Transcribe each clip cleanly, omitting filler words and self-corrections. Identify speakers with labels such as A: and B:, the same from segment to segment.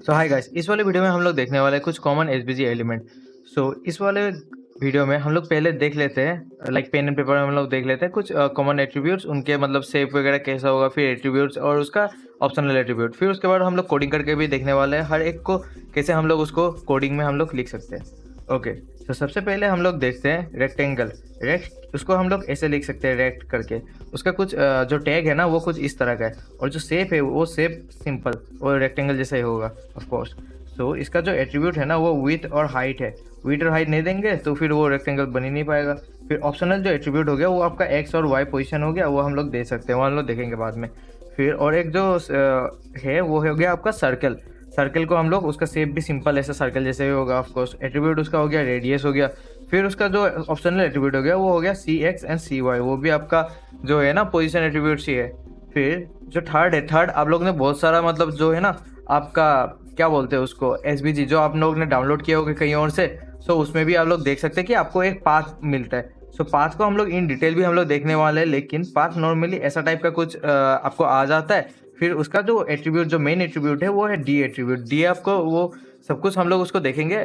A: सो hi guys, इस वाले video में हम लोग देखने वाले हैं कुछ कॉमन एसवीजी एलिमेंट। इस वाले वीडियो में हम लोग पहले देख लेते हैं, लाइक पेन एंड पेपर में हम लोग देख लेते हैं कुछ कॉमन एट्रीब्यूट्स, उनके मतलब शेप वगैरह कैसा होगा, फिर एट्रीब्यूट्स और उसका ऑप्शनल एट्रीब्यूट। फिर उसके बाद हम लोग कोडिंग करके भी देखने वाले हैं हर एक को, कैसे हम लोग उसको कोडिंग में हम लोग लिख सकते हैं। ओके, तो सबसे पहले हम लोग देखते हैं रेक्टेंगल। रेक्ट उसको हम लोग ऐसे लिख सकते हैं, रेक्ट करके। उसका कुछ जो टैग है ना वो कुछ इस तरह का है, और जो शेप है वो शेप सिंपल और रेक्टेंगल जैसा ही होगा ऑफ कोर्स। इसका जो एट्रीब्यूट है ना वो विड्थ और हाइट है। विड्थ और हाइट नहीं देंगे तो फिर वो रेक्टेंगल बन ही नहीं पाएगा। फिर ऑप्शनल जो एट्रीब्यूट हो गया वो आपका एक्स और वाई पोजीशन हो गया, वो हम लोग दे सकते हैं, वो हम लोग देखेंगे बाद में। फिर और एक जो है वो हो गया आपका सर्कल। सर्कल को हम लोग, उसका शेप भी सिंपल ऐसा सर्कल जैसे ही होगा ऑफ कोर्स। एट्रीब्यूट उसका हो गया रेडियस हो गया। फिर उसका जो ऑप्शनल एट्रीब्यूट हो गया वो हो गया सी एक्स एंड सी वाई, वो भी आपका जो है ना पोजीशन एट्रीब्यूट ही है। फिर जो थर्ड है, थर्ड आप लोग ने बहुत सारा मतलब जो है ना आपका क्या बोलते हैं उसको, एसवीजी जो आप लोग ने डाउनलोड किया होगा कहीं और से। उसमें भी आप लोग देख सकते हैं कि आपको एक पाथ मिलता है। पाथ को हम लोग इन डिटेल भी हम लोग देखने वाले हैं, लेकिन पाथ नॉर्मली ऐसा टाइप का कुछ आपको आ जाता है। फिर उसका जो एट्रीब्यूट, जो मेन एट्रीब्यूट है वो है डी एट्रीब्यूट। डी आपको वो सब कुछ हम लोग उसको देखेंगे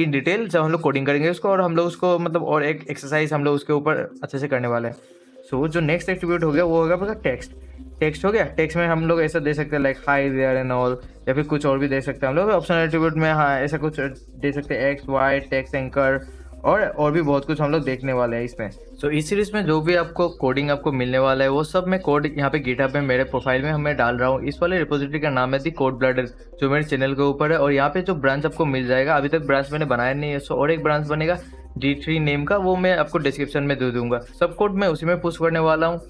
A: इन डिटेल जब हम लोग कोडिंग करेंगे उसको, और हम लोग उसको मतलब और एक एक्सरसाइज हम लोग उसके ऊपर अच्छे से करने वाले हैं। जो नेक्स्ट एट्रीब्यूट हो गया वो होगा आपका टेक्स्ट। टेक्स्ट हो गया, टेक्स्ट में हम लोग ऐसा दे सकते हैं like hi there and all, या फिर कुछ और भी दे सकते हैं हम लोग। ऑप्शनल एट्रीब्यूट में हाँ ऐसा कुछ दे सकते हैं, एक्स वाई टेक्स्ट एंकर, और भी बहुत कुछ हम लोग देखने वाले हैं इसमें। इस सीरीज में जो भी आपको कोडिंग आपको मिलने वाला है वो सब मैं कोड यहाँ पे गिटहब में मेरे प्रोफाइल में मैं डाल रहा हूँ। इस वाले रिपोजिटरी का नाम है दी कोड ब्लडर, जो मेरे चैनल के ऊपर है। और यहाँ पे जो ब्रांच आपको मिल जाएगा, अभी तक ब्रांच मैंने बनाया नहीं है, और एक ब्रांच बनेगा D3 नेम का, वो मैं आपको डिस्क्रिप्शन में दे दूंगा। सब कोड मैं उसी में पुश करने वाला हूँ।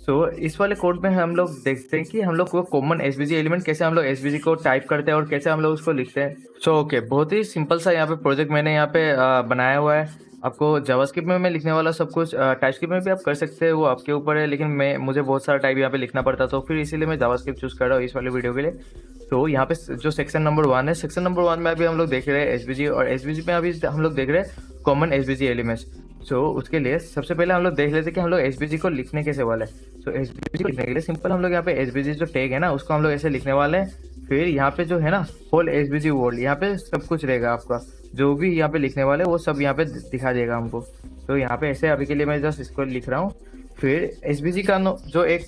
A: इस वाले कोड में हम लोग देखते हैं कि हम लोग को कॉमन एसवीजी एलिमेंट कैसे हम लोग एसवीजी को टाइप करते हैं और कैसे हम लोग उसको लिखते हैं। ओके, बहुत ही सिंपल सा यहाँ पे प्रोजेक्ट मैंने यहाँ पे बनाया हुआ है। आपको जावास्क्रिप्ट में मैं लिखने वाला सब कुछ, टाइपस्क्रिप्ट में भी आप कर सकते हैं, वो आपके ऊपर है, लेकिन मुझे बहुत सारा टाइप यहाँ पे लिखना पड़ता, तो फिर इसीलिए मैं जावास्क्रिप्ट चूज कर रहा हूँ इस वाले वीडियो के लिए। यहाँ पे जो सेक्शन नंबर 1 है, सेक्शन नंबर 1 में अभी हम लोग देख रहे हैं एसवीजी, और एसवीजी में अभी हम लोग देख रहे हैं कॉमन एसवीजी एलिमेंट्स। उसके लिए सबसे पहले हम लोग देख लेते हैं कि हम लोग एसवीजी को लिखने कैसे वाले हैं। एसवीजी को लिखने के लिए सिंपल हम लोग यहाँ पे एसवीजी जो टैग है ना उसको हम लोग ऐसे लिखने वाले हैं। फिर यहाँ पे जो है ना होल एसवीजी वर्ल्ड, यहाँ पे सब कुछ रहेगा आपका, जो भी यहाँ पे लिखने वाले वो सब यहाँ पे दिखा देगा हमको। यहाँ पे ऐसे अभी के लिए मैं जस्ट इसको लिख रहा हूँ। फिर एसवीजी का जो एक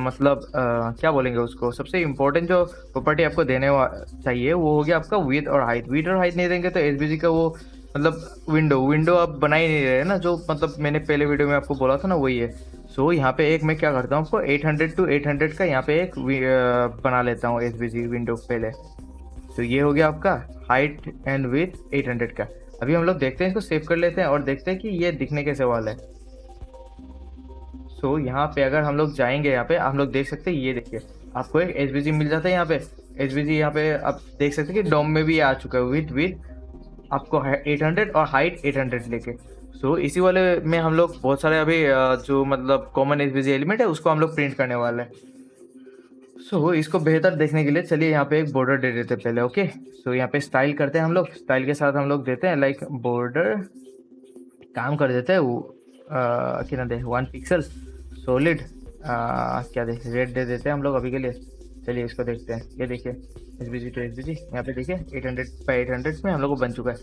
A: मतलब क्या बोलेंगे उसको, सबसे इम्पोर्टेंट जो प्रॉपर्टी आपको देने चाहिए वो हो गया आपका विड्थ और हाइट। विड्थ और हाइट नहीं देंगे तो एसवीजी का वो मतलब विंडो आप बना ही नहीं रहे ना, जो मतलब मैंने पहले वीडियो में आपको बोला था ना वही है। यहाँ पे एक मैं क्या करता हूँ, आपको 800 to 800 का यहाँ पे एक बना लेता हूँ एसवीजी विंडो पहले। ये हो गया आपका हाइट एंड विड्थ 800 का। अभी हम लोग देखते हैं, इसको सेव कर लेते हैं और देखते हैं कि ये दिखने कैसे वाला है। यहाँ पे अगर हम लोग जाएंगे, यहाँ पे हम लोग देख सकते हैं, ये देखिए आपको एक एसवीजी मिल जाता है यहाँ पे। एसवीजी यहाँ पे आप देख सकते हैं कि डॉम में भी आ चुका है विद आपको 800 और हाइट 800 लेके। इसी वाले में हम लोग बहुत सारे अभी जो मतलब कॉमन एसवीजी एलिमेंट है उसको हम लोग प्रिंट करने वाले हैं। इसको बेहतर देखने के लिए चलिए यहाँ पे एक बॉर्डर दे देते हैं पहले। ओके, यहाँ पे स्टाइल करते हैं हम लोग, स्टाइल के साथ हम लोग देते हैं लाइक बॉर्डर, काम कर देते हैं वो कितना दे 1 पिक्सल सॉलिड, क्या दे रेड दे देते हैं हम लोग अभी के लिए। चलिए इसको देखते हैं, ये देखिए एसवीजी टू एसवीजी, यहाँ पे देखिए 800 बाई 800 में हम लोग को बन चुका है।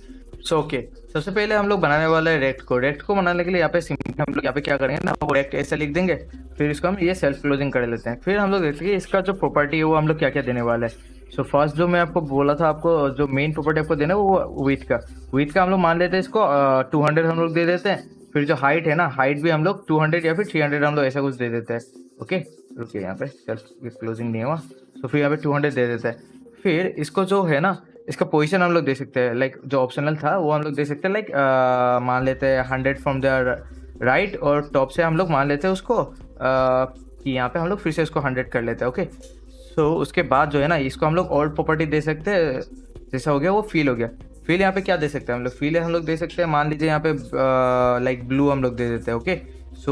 A: ओके, सबसे पहले हम लोग बनाने वाले हैं रेक्ट को। रेक्ट को बनाने के लिए यहाँ पे सिंपल हम लोग यहाँ पे क्या करेंगे ना, वो रेक्ट ऐसे लिख देंगे। फिर इसको हम ये सेल्फ क्लोजिंग कर लेते हैं। फिर हम लोग देखते हैं कि इसका जो प्रॉपर्टी है वो हम लोग क्या क्या देने वाले हैं। फर्स्ट जो मैं आपको बोला था, आपको जो मेन प्रॉपर्टी आपको देना है वो विथ का हम लोग मान लेते हैं इसको 200 हम लोग दे देते हैं। फिर जो हाइट है ना, हाइट भी हम लोग 200 या फिर 300 हम लोग ऐसा कुछ दे देते हैं। ओके, रुकिए यहाँ पे सेल्फ क्लोजिंग नहीं हुआ, फिर यहाँ पे 200 दे देते हैं। फिर इसको जो है ना, इसका पोजीशन हम लोग दे सकते हैं, लाइक जो ऑप्शनल था वो हम लोग दे सकते हैं, लाइक मान लेते हैं 100 फ्रॉम द राइट, और टॉप से हम लोग मान लेते हैं उसको कि यहाँ पे हम लोग फिर से इसको 100 कर लेते हैं। ओके, उसके बाद जो है ना इसको हम लोग और प्रॉपर्टी दे सकते हैं, जैसा हो गया वो फील हो गया। फील यहाँ पे क्या दे सकते हैं हम लोग, फील हम लोग दे सकते हैं, मान लीजिए यहाँ पे लाइक ब्लू हम लोग दे देते हैं। ओके,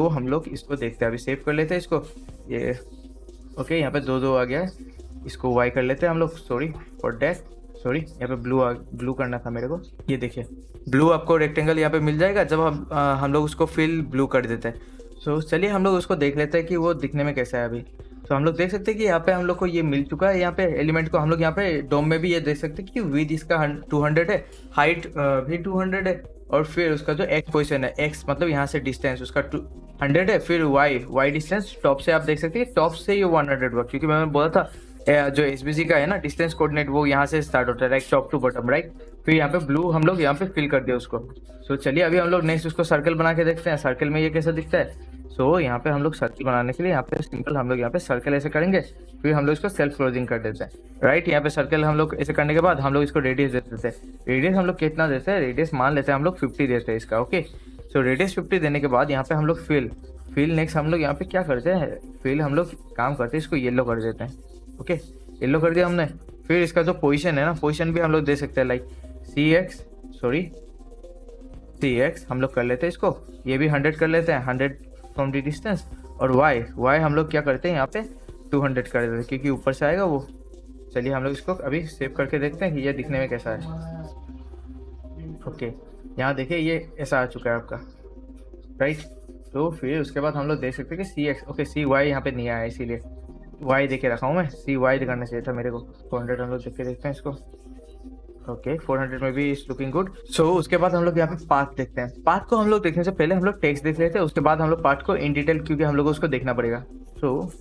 A: हम लोग इसको देखते हैं, अभी सेव कर लेते हैं इसको, ये ओके यहाँ पे 2 आ गया है, इसको वाई कर लेते हैं हम लोग, सॉरी फॉर डैट, सॉरी यहाँ पे ब्लू करना था मेरे को। ये देखिए ब्लू आपको रेक्टेंगल यहाँ पे मिल जाएगा जब हम लोग उसको फिल ब्लू कर देते हैं। चलिए हम लोग उसको देख लेते हैं कि वो दिखने में कैसा है अभी। तो हम लोग देख सकते हैं कि यहाँ पे हम लोग को ये मिल चुका है। यहाँ पे एलिमेंट को हम लोग यहाँ पे डोम में भी ये देख सकते हैं कि विड्थ इसका 200 है, हाइट भी 200 है, और फिर उसका जो एक्स पोजिशन है, एक्स मतलब यहाँ से डिस्टेंस उसका 200 है, फिर वाई डिस्टेंस टॉप से आप देख सकते हैं टॉप से ये 100 वर्क, क्योंकि मैंने बोला था जो एसबीसी का है ना डिस्टेंस कोऑर्डिनेट वो यहाँ से स्टार्ट होता है, right, top to bottom, right. फिर यहाँ पे ब्लू हम लोग यहाँ पे फिल कर दिया उसको। सो चलिए अभी हम लोग नेक्स्ट उसको सर्कल बना के देखते हैं, सर्कल में ये कैसा दिखता है। सो यहाँ पे हम लोग सर्कल बनाने के लिए यहाँ पे सिंपल हम लोग यहाँ पे सर्कल ऐसे करेंगे, फिर हम लोग इसको सेल्फ क्लोजिंग कर देते हैं, राइट। यहाँ पे सर्कल हम लोग ऐसे करने के बाद हम लोग इसको रेडियस दे देते हैं। रेडियस हम लोग कितना देते हैं, रेडियस मान लेते हैं हम लोग 50 देते हैं इसका, ओके। सो रेडियस 50 देने के बाद यहाँ पे हम लोग फिल नेक्स्ट हम लोग यहाँ पे क्या करते हैं, फिल हम लोग काम करते हैं इसको येलो कर देते हैं, ओके। येलो कर दिया हमने। फिर इसका जो पोजीशन है ना, पोजीशन भी हम लोग दे सकते हैं, लाइक सी एक्स हम लोग कर लेते हैं इसको, ये भी 100 कर लेते हैं, 100 फ्रॉम दी डिस्टेंस। और वाई हम लोग क्या करते हैं यहाँ पे 200 कर देते हैं, क्योंकि ऊपर से आएगा वो। चलिए हम लोग इसको अभी सेव करके देखते हैं कि ये दिखने में कैसा है, ओके। यहाँ देखिए ये ऐसा आ चुका है आपका, राइट। तो फिर उसके बाद हम लोग देख सकते हैं कि सी एक्स, ओके, सी वाई यहाँ पे नहीं आया, इसीलिए वाई देखे रखा हूँ मैं, सी वाई दिखाना चाहिए था मेरे को। 400 हम लोग देख के देखते हैं इसको, ओके। 400 में भी इज लुकिंग गुड। सो उसके बाद हम लोग यहाँ पे पाथ देखते हैं। पाथ को हम लोग देखने से पहले हम लोग टेक्स्ट देख लेते हैं, उसके बाद हम लोग पाथ को इन डिटेल, क्योंकि हम लोग को उसको देखना पड़ेगा। सो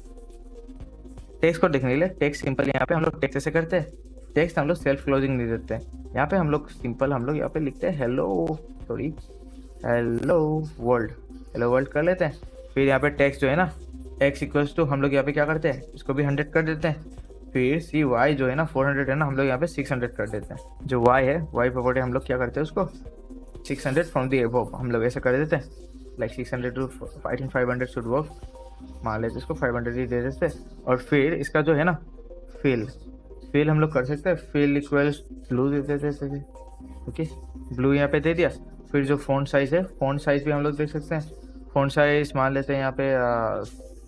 A: टेक्स्ट को देखने के लिए टेक्स्ट सिंपल यहाँ पे हम लोग टेक्स्ट ऐसे करते हैं, टेक्स्ट हम लोग सेल्फ क्लोजिंग नहीं देते हैं। यहाँ पे हम लोग सिंपल हम लोग यहाँ पे लिखते हैं हेलो वर्ल्ड कर लेते हैं। फिर यहाँ पे टेक्स्ट जो है ना x इक्वल्स टू हम लोग यहाँ पे क्या करते हैं, इसको भी 100 कर देते हैं। फिर सी वाई जो है ना 400 है ना, हम लोग यहाँ पे 600 कर देते हैं। जो y है y प्रॉपर्टी हम लोग क्या करते हैं उसको 600 फ्रॉम दी एबव हम लोग ऐसे कर देते हैं, लाइक 600 टू 500 शुड वर्क, मान लेते इसको 500 ही दे देते हैं। और फिर इसका जो है ना फिल हम लोग कर सकते हैं, फिल इक्वल्स ब्लू दे देते हैं, ओके, ब्लू यहाँ पे दे दिया। फिर जो फ़ॉन्ट साइज़ है, फ़ॉन्ट साइज़ भी हम लोग देख सकते हैं, फ़ॉन्ट साइज़ मान लेते हैं यहाँ पे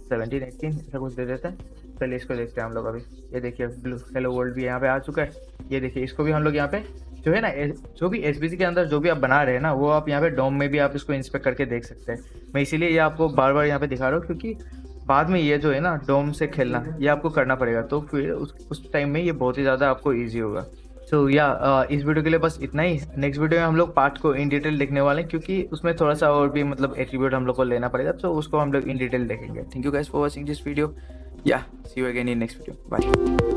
A: 17-18 ऐसा कुछ दे देते हैं। चलिए इसको देखते हैं हम लोग अभी। ये देखिए ब्लू हेलो वर्ल्ड भी यहाँ पे आ चुका है। ये देखिए इसको भी हम लोग यहाँ पे जो है ना जो भी एसबीसी के अंदर जो भी आप बना रहे हैं ना, वो आप यहाँ पे डोम में भी आप इसको इंस्पेक्ट करके देख सकते हैं। मैं इसीलिए ये आपको बार बार यहाँ पे दिखा रहा हूँ, क्योंकि बाद में ये जो है ना डोम से खेलना ये आपको करना पड़ेगा, तो फिर उस टाइम में ये बहुत ही ज़्यादा आपको ईजी होगा। सो इस वीडियो के लिए बस इतना ही। नेक्स्ट वीडियो में हम लोग पार्ट को इन डिटेल देखने वाले हैं, क्योंकि उसमें थोड़ा सा और भी मतलब एट्रीब्यूट हम लोग को लेना पड़ेगा, तो उसको हम लोग इन डिटेल देखेंगे। Thank you guys for watching this video, see you again in next video, bye.